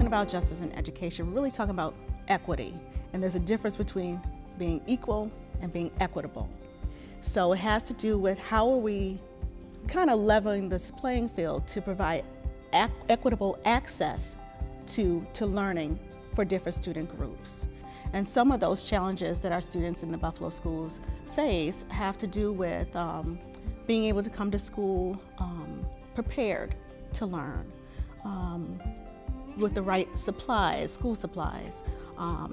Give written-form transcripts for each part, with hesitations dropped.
about justice in education, we're really talking about equity. And there's a difference between being equal and being equitable. So it has to do with how are we kind of leveling this playing field to provide equitable access to learning for different student groups. And some of those challenges that our students in the Buffalo schools face have to do with being able to come to school prepared to learn, with the right supplies, school supplies.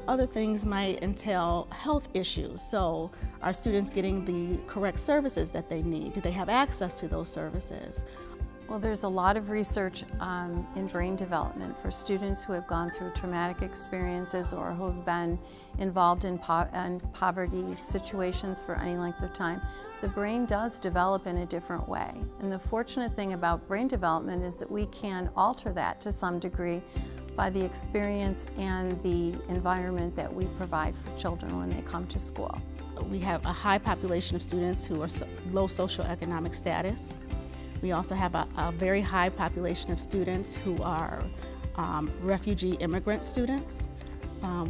Other things might entail health issues. So are students getting the correct services that they need? Do they have access to those services? Well, there's a lot of research in brain development for students who have gone through traumatic experiences or who have been involved in poverty situations for any length of time. The brain does develop in a different way. And the fortunate thing about brain development is that we can alter that to some degree by the experience and the environment that we provide for children when they come to school. We have a high population of students who are low socioeconomic status. We also have a very high population of students who are refugee immigrant students.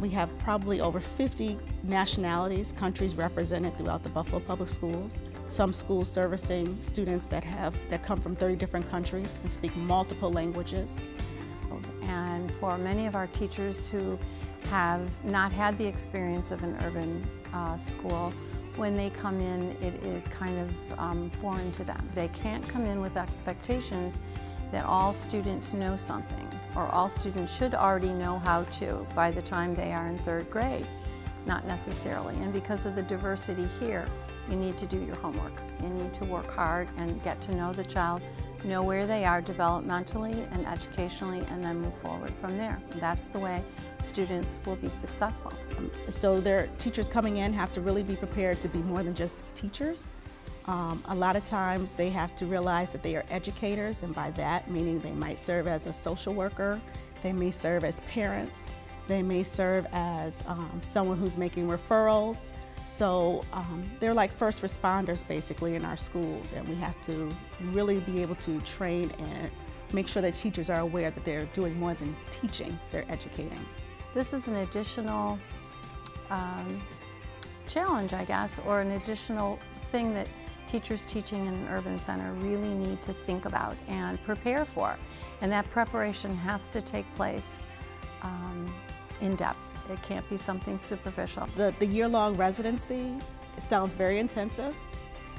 We have probably over 50 nationalities, countries represented throughout the Buffalo Public Schools. Some schools servicing students that come from 30 different countries and speak multiple languages. And for many of our teachers who have not had the experience of an urban school, when they come in, it is kind of foreign to them. They can't come in with expectations that all students know something, or all students should already know how to by the time they are in 3rd grade. Not necessarily. And because of the diversity here, you need to do your homework. You need to work hard and get to know the child, know where they are developmentally and educationally, and then move forward from there. That's the way students will be successful. So their teachers coming in have to really be prepared to be more than just teachers. A lot of times they have to realize that they are educators, and by that meaning they might serve as a social worker, they may serve as parents, they may serve as someone who's making referrals. So they're like first responders basically in our schools, and we have to really be able to train and make sure that teachers are aware that they're doing more than teaching, they're educating. This is an additional challenge, I guess, or an additional thing that teachers teaching in an urban center really need to think about and prepare for. And that preparation has to take place in depth. It can't be something superficial. The year-long residency sounds very intensive,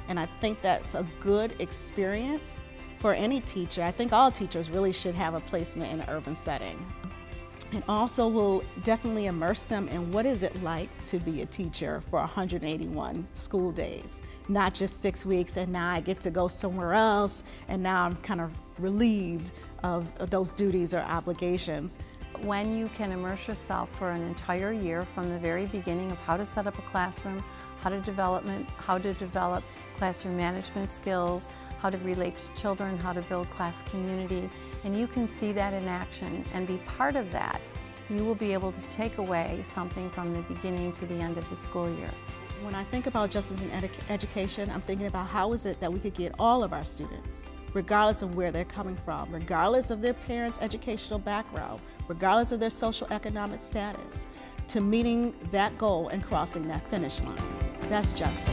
and I think that's a good experience for any teacher. I think all teachers really should have a placement in an urban setting. And also will definitely immerse them in what is it like to be a teacher for 181 school days. Not just 6 weeks and now I get to go somewhere else and now I'm kind of relieved of those duties or obligations. When you can immerse yourself for an entire year from the very beginning of how to set up a classroom, how to develop classroom management skills, how to relate to children, how to build class community, and you can see that in action and be part of that, you will be able to take away something from the beginning to the end of the school year. When I think about justice in education, I'm thinking about how is it that we could get all of our students, regardless of where they're coming from, regardless of their parents' educational background, regardless of their social economic status, to meeting that goal and crossing that finish line. That's justice.